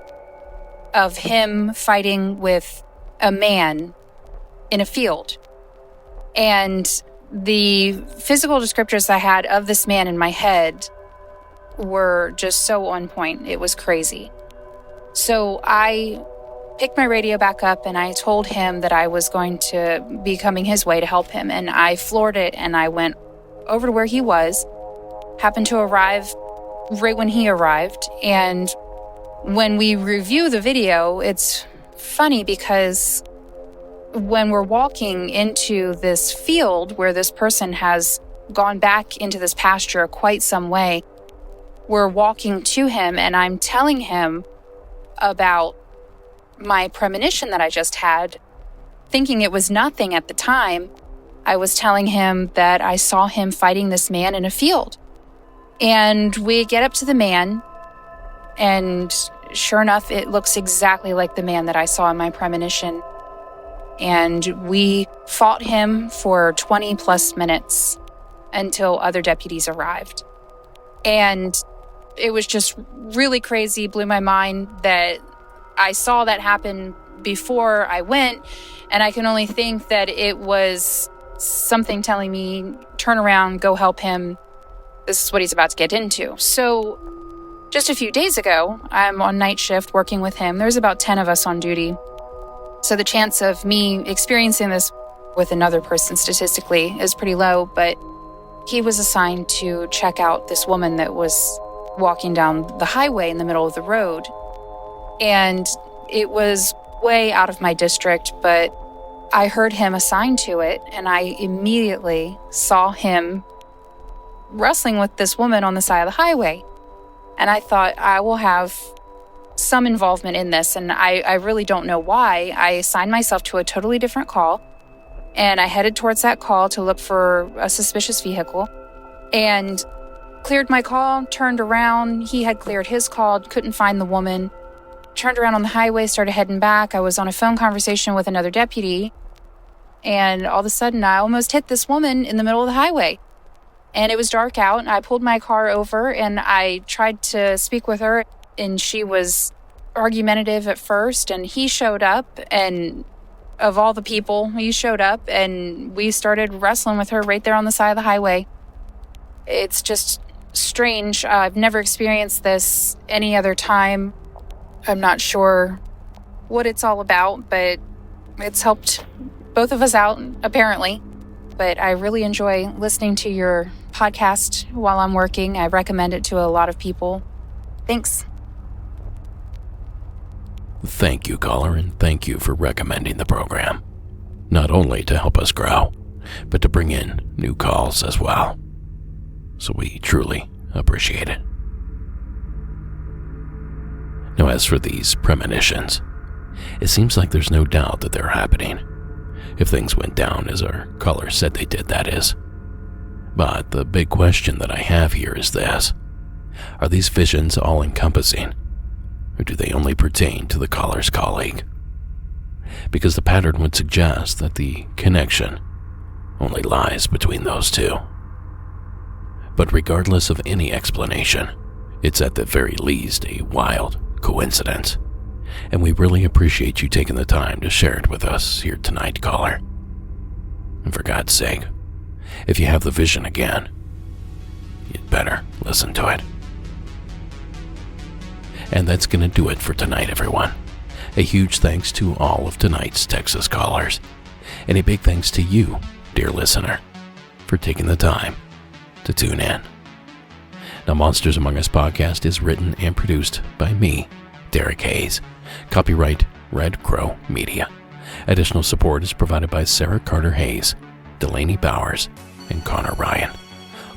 O: of him fighting with a man in a field. And the physical descriptors I had of this man in my head were just so on point. It was crazy. So I picked my radio back up and I told him that I was going to be coming his way to help him. And I floored it and I went over to where he was, happened to arrive right when he arrived. And when we review the video, it's funny because when we're walking into this field where this person has gone back into this pasture quite some way, we're walking to him and I'm telling him about my premonition that I just had, thinking it was nothing at the time. I was telling him that I saw him fighting this man in a field. And we get up to the man, and sure enough, it looks exactly like the man that I saw in my premonition. And we fought him for 20 plus minutes until other deputies arrived. And it was just really crazy, blew my mind that I saw that happen before I went. And I can only think that it was something telling me, turn around, go help him. This is what he's about to get into. So just a few days ago, I'm on night shift working with him. There's about 10 of us on duty. So the chance of me experiencing this with another person statistically is pretty low, but he was assigned to check out this woman that was walking down the highway in the middle of the road. And it was way out of my district, but I heard him assigned to it, and I immediately saw him wrestling with this woman on the side of the highway. And I thought, I will have some involvement in this, and I really don't know why. I assigned myself to a totally different call, and I headed towards that call to look for a suspicious vehicle, and cleared my call, turned around. He had cleared his call, couldn't find the woman. turned around on the highway, started heading back. I was on a phone conversation with another deputy, and all of a sudden I almost hit this woman in the middle of the highway. And it was dark out, and I pulled my car over, and I tried to speak with her, and she was argumentative at first, and he showed up, and of all the people, he showed up, and we started wrestling with her right there on the side of the highway. It's just strange. I've never experienced this any other time. I'm not sure what it's all about, but it's helped both of us out, apparently. But I really enjoy listening to your podcast while I'm working. I recommend it to a lot of people. Thanks.
A: Thank you, caller, and thank you for recommending the program. Not only to help us grow, but to bring in new calls as well. So we truly appreciate it. Now, as for these premonitions, it seems like there's no doubt that they're happening. If things went down as our caller said they did, that is. But the big question that I have here is this. Are these visions all-encompassing? Or do they only pertain to the caller's colleague? Because the pattern would suggest that the connection only lies between those two. But regardless of any explanation, it's at the very least a wild coincidence. And we really appreciate you taking the time to share it with us here tonight, caller. And for God's sake, if you have the vision again, you'd better listen to it. And that's going to do it for tonight, everyone. A huge thanks to all of tonight's Texas callers. And a big thanks to you, dear listener, for taking the time to tune in. Now, Monsters Among Us podcast is written and produced by me, Derek Hayes. Copyright Red Crow Media. Additional support is provided by Sarah Carter Hayes, Delaney Bowers, and Connor Ryan.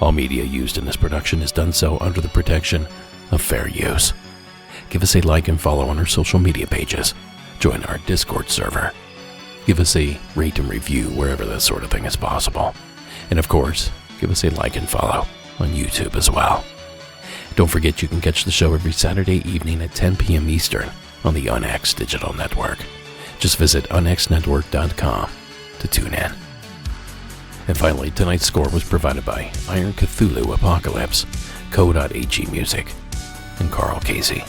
A: All media used in this production is done so under the protection of fair use. Give us a like and follow on our social media pages. Join our Discord server. Give us a rate and review wherever that sort of thing is possible. And of course, give us a like and follow on YouTube as well. Don't forget you can catch the show every Saturday evening at 10 p.m. Eastern on the UNX Digital Network. Just visit unxnetwork.com to tune in. And finally, tonight's score was provided by Iron Cthulhu Apocalypse, Co.ag Music, and Carl Casey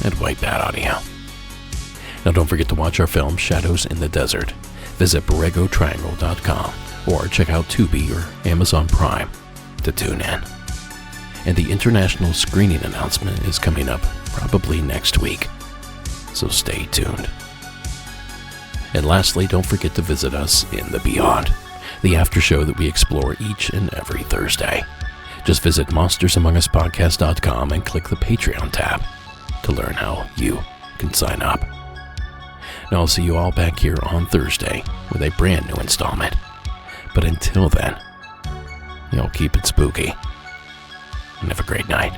A: at White Bat Audio. Now don't forget to watch our film Shadows in the Desert. Visit BorregoTriangle.com or check out Tubi or Amazon Prime to tune in. And the international screening announcement is coming up probably next week, so stay tuned. And lastly, don't forget to visit us in the Beyond, the after show that we explore each and every Thursday. Just visit monstersamonguspodcast.com and click the Patreon tab to learn how you can sign up. Now I'll see you all back here on Thursday with a brand new installment. But until then, y'all keep it spooky and have a great night.